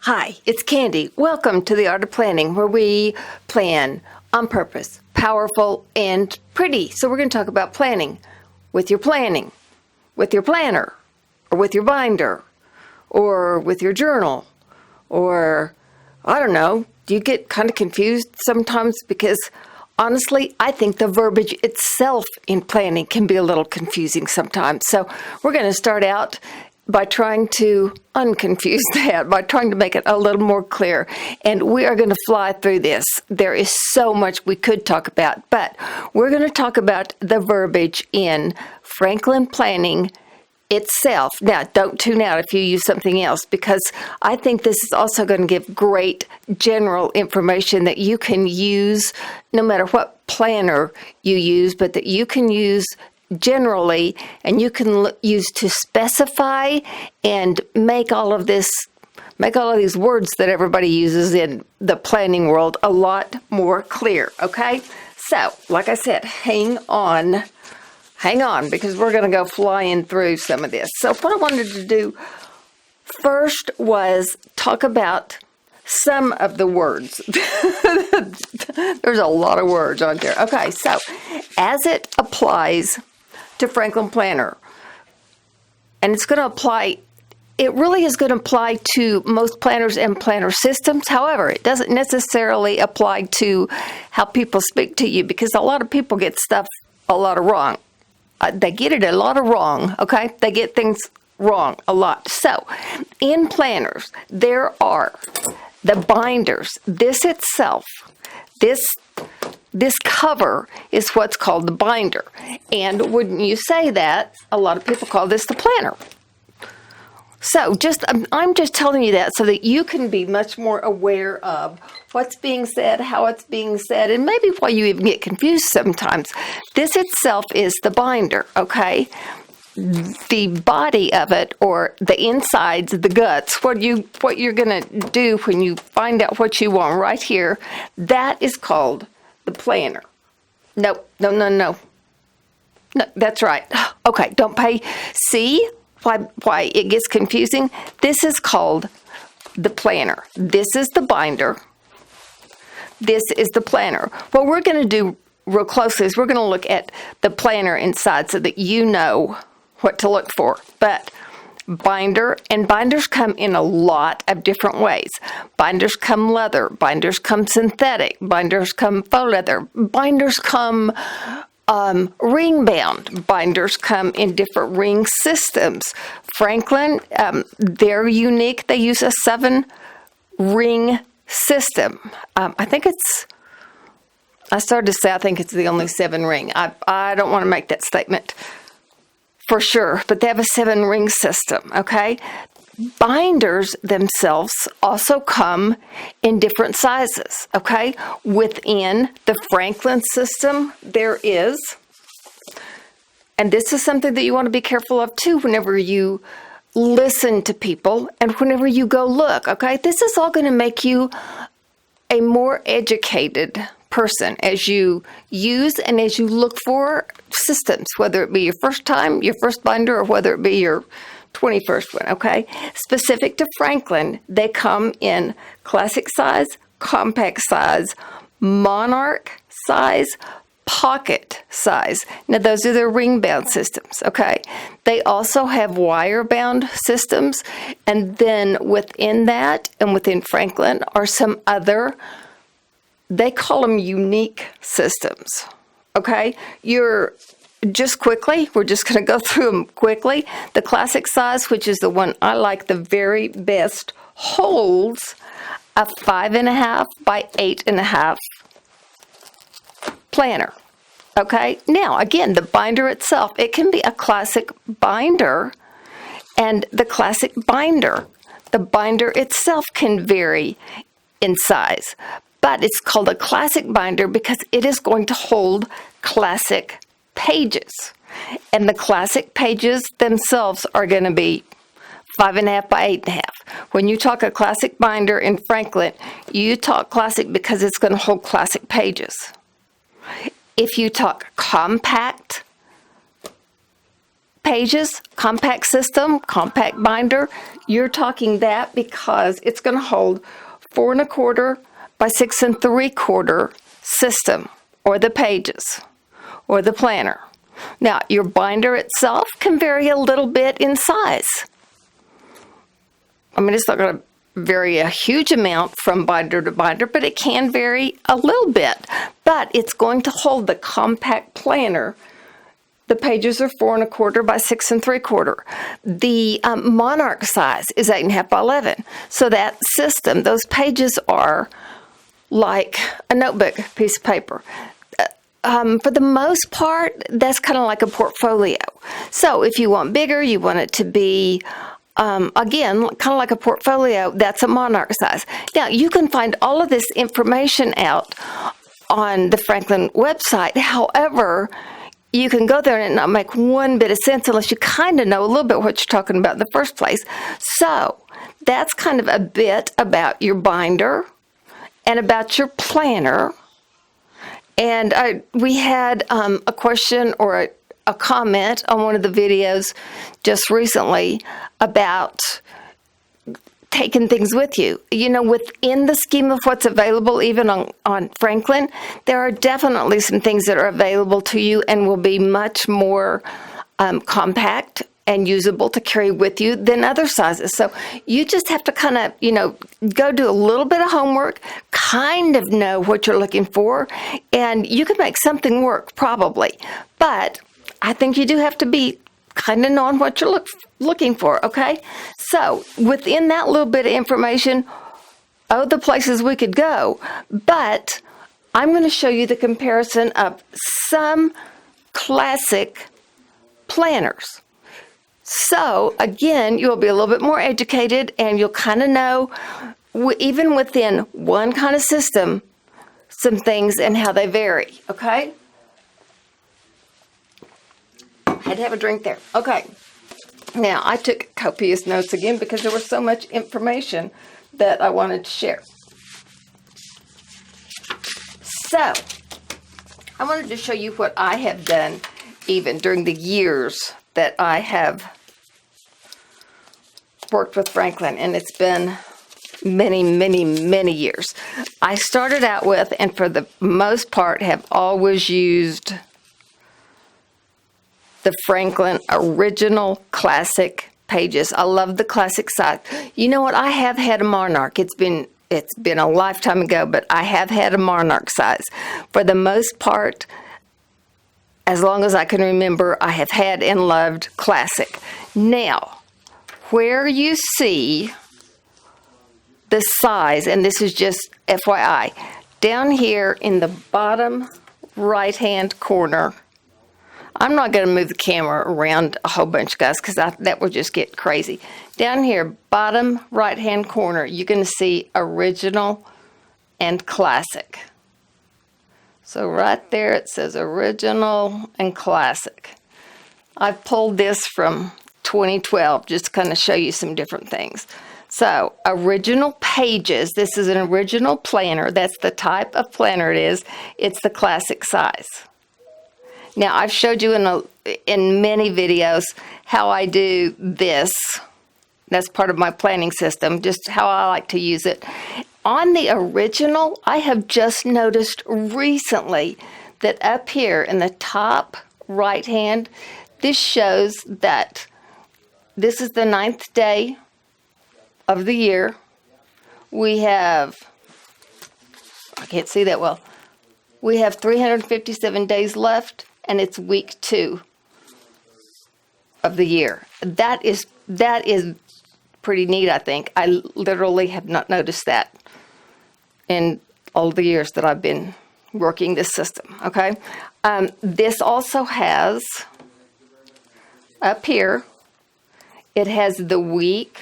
Hi, it's Candy. Welcome to the Art of Planning, where we plan on purpose, powerful, and pretty. So we're going to talk about planning, with your planner, or with your binder, or with your journal, or, I don't know, do you get kind of confused sometimes? Because honestly, I think the verbiage itself in planning can be a little confusing sometimes. So we're going to start out by trying to unconfuse that, by trying to make it a little more clear. And we are going to fly through this. There is so much we could talk about, but we're going to talk about the verbiage in Franklin Planning itself. Now, don't tune out if you use something else, because I think this is also going to give great general information that you can use no matter what planner you use, but that you can use generally, and you can use to specify and make all of these words that everybody uses in the planning world a lot more clear. Okay, so like I said, hang on, because we're going to go flying through some of this. So what I wanted to do first was talk about some of the words. There's a lot of words on there. Okay, so as it applies to Franklin Planner, and it's going to apply, it really is going to apply to most planners and planner systems. However, it doesn't necessarily apply to how people speak to you, because a lot of people get stuff a lot of wrong. They get it a lot of wrong, okay? They get things wrong a lot. So, in planners, there are the binders. This itself, this cover is what's called the binder. And wouldn't you say that, a lot of people call this the planner. So I'm just telling you that so that you can be much more aware of what's being said, how it's being said, and maybe why you even get confused sometimes. This itself is the binder, okay? The body of it, or the insides, the guts, what you're going to do when you find out what you want right here, that is called the planner. No, that's right. Okay, don't pay. See why it gets confusing? This is called the planner. This is the binder. This is the planner. What we're going to do real closely is we're going to look at the planner inside so that you know what to look for. But binders come in a lot of different ways. Binders come leather, binders come synthetic, binders come faux leather, binders come ring bound, binders come in different ring systems. Franklin, they're unique. They use a 7-ring system. I think it's the only 7-ring. I don't want to make that statement for sure, but they have a 7-ring system, okay? Binders themselves also come in different sizes, okay? Within the Franklin system, there is, and this is something that you want to be careful of too whenever you listen to people and whenever you go look, okay? This is all going to make you a more educated person as you use and as you look for systems, whether it be your first binder, or whether it be your 21st one, okay? Specific to Franklin, they come in classic size, compact size, monarch size, pocket size. Now, those are their ring-bound systems, okay? They also have wire-bound systems, and then within that and within Franklin are some other, they call them unique systems, okay? We're just going to go through them quickly. The classic size, which is the one I like the very best, holds a 5.5 by 8.5 planner. Okay, now again, the binder itself, it can be a classic binder, and the binder itself can vary in size, but it's called a classic binder because it is going to hold classic pages, and the classic pages themselves are going to be 5.5 by 8.5. When you talk a classic binder in Franklin, you talk classic because it's going to hold classic pages. If you talk compact pages, compact system, compact binder, you're talking that because it's going to hold 4 1/4 by 6 3/4 system, or the pages, or the planner. Now, your binder itself can vary a little bit in size. I mean, it's not going to vary a huge amount from binder to binder, but it can vary a little bit. But it's going to hold the compact planner. The pages are 4 1/4 by 6 3/4. The Monarch size is 8 1/2 by 11. So that system, those pages are like a notebook piece of paper. For the most part, that's kind of like a portfolio. So if you want bigger, you want it to be, again, kind of like a portfolio, that's a Monarch size. Now, you can find all of this information out on the Franklin website. However, you can go there and it not make one bit of sense unless you kind of know a little bit what you're talking about in the first place. So that's kind of a bit about your binder and about your planner. And we had a question or a comment on one of the videos just recently about taking things with you. You know, within the scheme of what's available, even on Franklin, there are definitely some things that are available to you and will be much more compact and usable to carry with you than other sizes. So you just have to kind of, go do a little bit of homework, kind of know what you're looking for, and you can make something work probably. But I think you do have to be kind of knowing what you're looking for, okay? So within that little bit of information, the places we could go, but I'm going to show you the comparison of some classic planners. So again, you'll be a little bit more educated and you'll kind of know, even within one kind of system, some things and how they vary, okay? Had to have a drink there. Okay. Now, I took copious notes again because there was so much information that I wanted to share. So, I wanted to show you what I have done even during the years that I have worked with Franklin, and it's been many, many, many years. I started out with, and for the most part have always used, the Franklin original classic pages. I love the classic size. You know what? I have had a Monarch. It's been a lifetime ago, but I have had a Monarch size. For the most part, as long as I can remember, I have had and loved classic. Now, where you see the size, and this is just FYI, down here in the bottom right-hand corner, I'm not going to move the camera around a whole bunch, guys, because that would just get crazy. Down here, bottom right-hand corner, you're going to see original and classic. So right there it says original and classic. I pulled this from 2012 just to kind of show you some different things. So original pages, this is an original planner. That's the type of planner it is. It's the classic size. Now, I've showed you in many videos how I do this. That's part of my planning system, just how I like to use it. On the original, I have just noticed recently that up here in the top right hand, this shows that this is the 9th day of the year. We have, I can't see that well, we have 357 days left, and it's week 2 of the year. That is pretty neat, I think. I literally have not noticed that in all the years that I've been working this system, okay? This also has, up here, it has the week,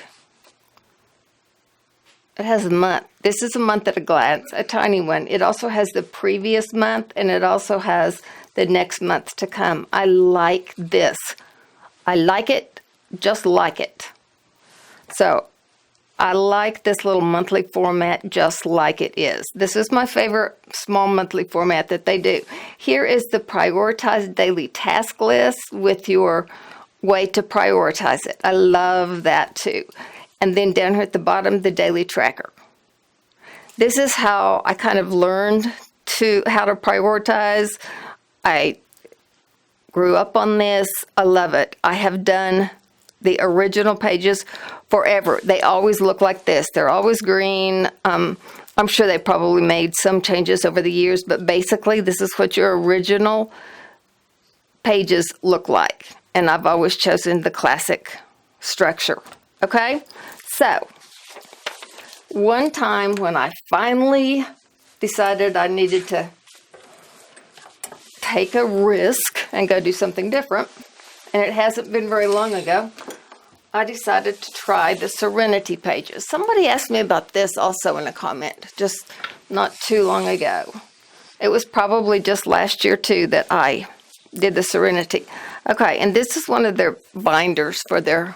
it has a month. This is a month at a glance, a tiny one. It also has the previous month, and it also has the next month to come. I like this. I like it, just like it. So I like this little monthly format just like it is. This is my favorite small monthly format that they do. Here is the prioritized daily task list with your way to prioritize it. I love that too. And then down here at the bottom, the daily tracker. This is how I kind of learned how to prioritize. I grew up on this. I love it. I have done the original pages forever. They always look like this. They're always green. I'm sure they probably made some changes over the years, but basically this is what your original pages look like. And I've always chosen the classic structure. Okay? So, one time when I finally decided I needed to take a risk and go do something different, and it hasn't been very long ago, I decided to try the Serenity pages. Somebody asked me about this also in a comment, just not too long ago. It was probably just last year too that I did the Serenity. Okay, and this is one of their binders for their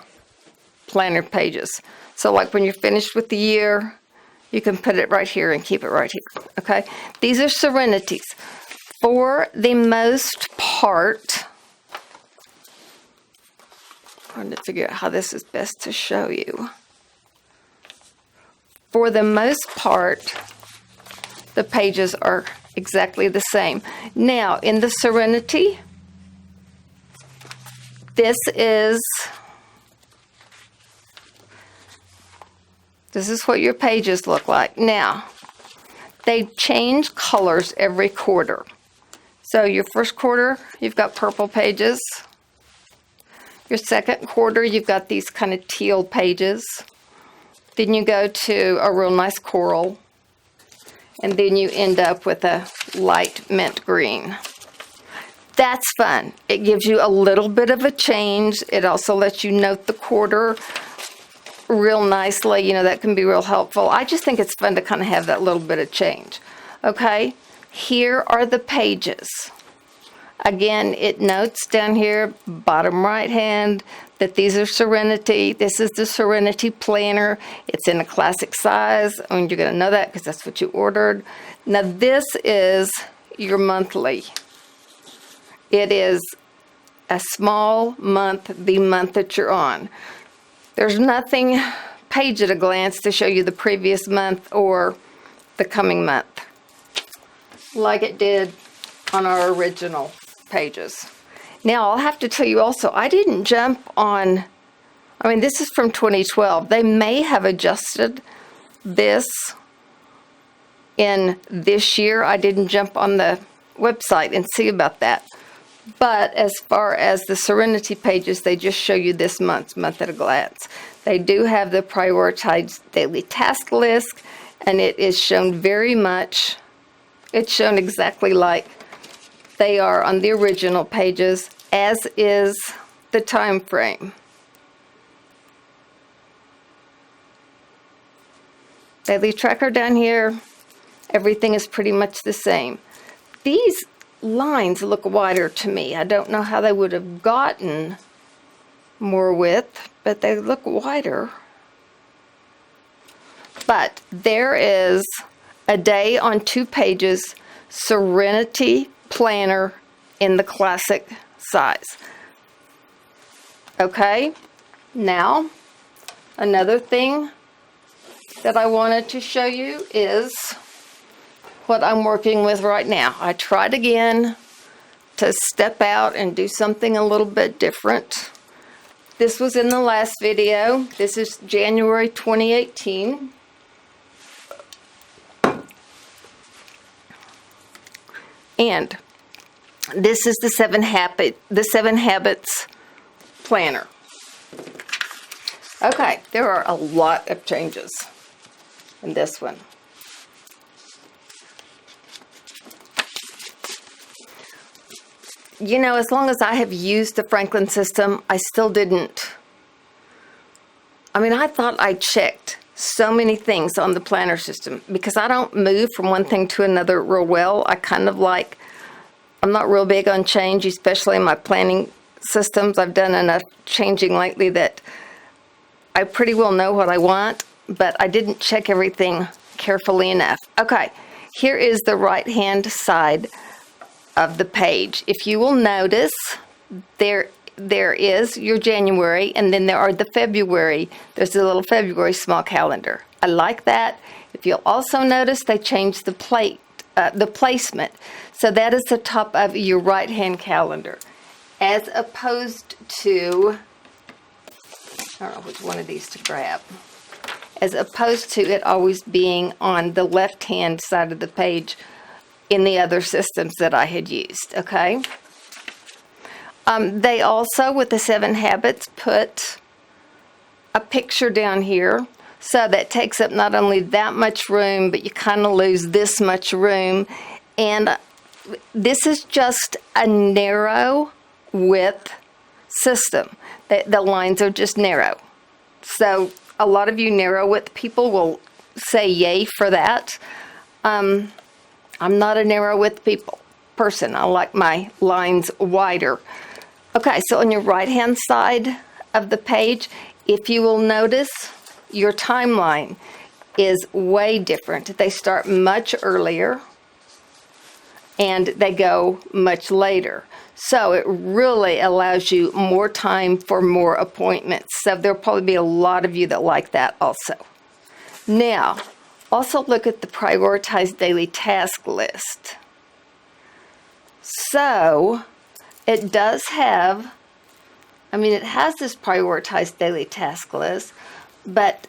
planner pages. So like when you're finished with the year, you can put it right here and keep it right here. Okay, these are Serenities. For the most part, I'm trying to figure out how this is best to show you. For the most part, the pages are exactly the same. Now, in the Serenity, this is what your pages look like. Now, they change colors every quarter. So your first quarter, you've got purple pages. Your second quarter, you've got these kind of teal pages. Then you go to a real nice coral. And then you end up with a light mint green. That's fun. It gives you a little bit of a change. It also lets you note the quarter real nicely. You know, that can be real helpful. I just think it's fun to kind of have that little bit of change. Okay, here are the pages. Again, it notes down here, bottom right hand, that these are Serenity. This is the Serenity Planner. It's in a classic size. I mean, you're going to know that because that's what you ordered. Now, this is your monthly. It is a small month, the month that you're on. There's nothing page at a glance to show you the previous month or the coming month, like it did on our original pages. Now, I'll have to tell you also, I didn't jump on, I mean, this is from 2012. They may have adjusted this in this year. I didn't jump on the website and see about that. But as far as the Serenity pages, they just show you this month at a glance. They do have the prioritized daily task list, and it is shown very much, it's shown exactly like they are on the original pages, as is the time frame. Daily tracker down here, everything is pretty much the same. These lines look wider to me. I don't know how they would have gotten more width, but they look wider. But there is a day on 2 pages Serenity Planner in the classic size. Okay, now another thing that I wanted to show you is what I'm working with right now. I tried again to step out and do something a little bit different. This was in the last video. This is January 2018. And this is the 7 Habits Planner. Okay, there are a lot of changes in this one. You know, as long as I have used the Franklin system, I still didn't. I mean, I thought I checked so many things on the planner system because I don't move from one thing to another real well. I kind of like, I'm not real big on change, especially in my planning systems. I've done enough changing lately that I pretty well know what I want, but I didn't check everything carefully enough. Okay, here is the right-hand side of the page. If you will notice, there there is your January, and then there are the February. There's a little February small calendar. I like that. If you'll also notice, they changed the placement. So that is the top of your right-hand calendar, as opposed to, I don't know which one of these to grab, as opposed to it always being on the left-hand side of the page in the other systems that I had used, okay? They also, with the 7 habits, put a picture down here. So that takes up not only that much room, but you kind of lose this much room. And this is just a narrow width system. The lines are just narrow. So a lot of you narrow width people will say yay for that. I'm not a narrow width person. I like my lines wider. Okay, so on your right-hand side of the page, if you will notice, your timeline is way different. They start much earlier and they go much later. So it really allows you more time for more appointments. So there'll probably be a lot of you that like that also. Now, also look at the prioritized daily task list. So it does have, it has this prioritized daily task list, but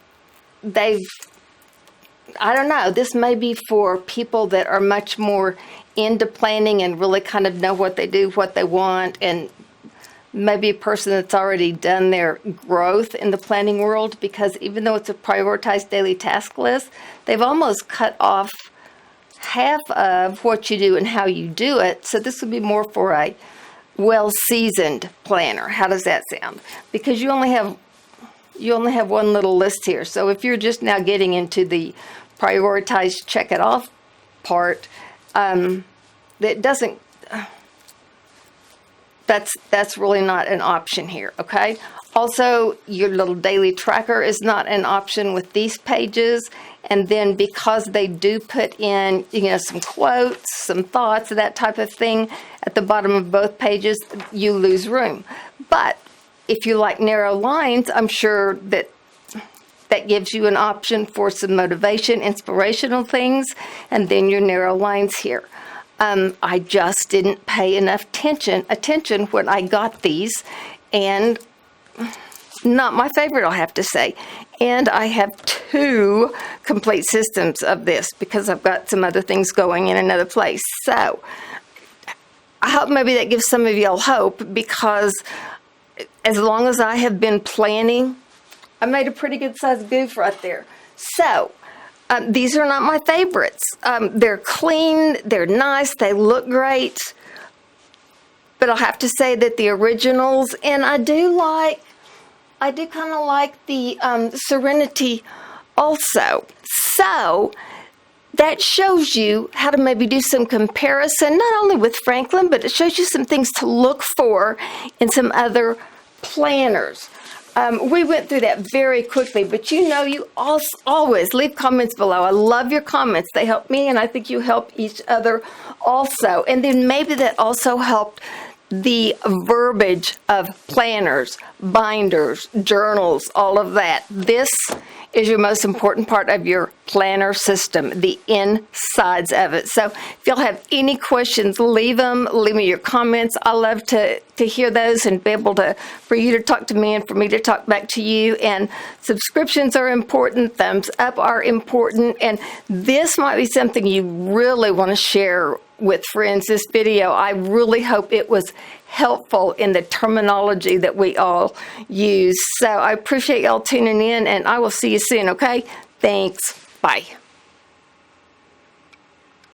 I don't know, this may be for people that are much more into planning and really kind of know what they do, what they want, and maybe a person that's already done their growth in the planning world, because even though it's a prioritized daily task list, they've almost cut off half of what you do and how you do it. So this would be more for a well-seasoned planner. How does that sound? Because you only have one little list here. So if you're just now getting into the prioritize, check it off part, that doesn't, that's really not an option here, okay? Also, your little daily tracker is not an option with these pages. And then because they do put in, some quotes, some thoughts, that type of thing at the bottom of both pages, you lose room. But if you like narrow lines, I'm sure that gives you an option for some motivation, inspirational things, and then your narrow lines here. I just didn't pay enough attention when I got these, and not my favorite, I'll have to say. And I have 2 complete systems of this because I've got some other things going in another place. So I hope maybe that gives some of y'all hope, because as long as I have been planning, I made a pretty good sized goof right there. So these are not my favorites. They're clean, they're nice, they look great. But I'll have to say that the originals, and I do kind of like the Serenity also. So that shows you how to maybe do some comparison, not only with Franklin, but it shows you some things to look for in some other planners. We went through that very quickly, but you always leave comments below. I love your comments. They help me, and I think you help each other also. And then maybe that also helped the verbiage of planners, binders, journals, all of that. This is your most important part of your planner system, the insides of it. So if y'all have any questions, leave me your comments. I love to hear those and be able for you to talk to me and for me to talk back to you. And subscriptions are important, thumbs up are important, and this might be something you really want to share with friends. This video, I really hope it was helpful in the terminology that we all use. So I appreciate y'all tuning in, and I will see you soon, okay? Thanks. Bye.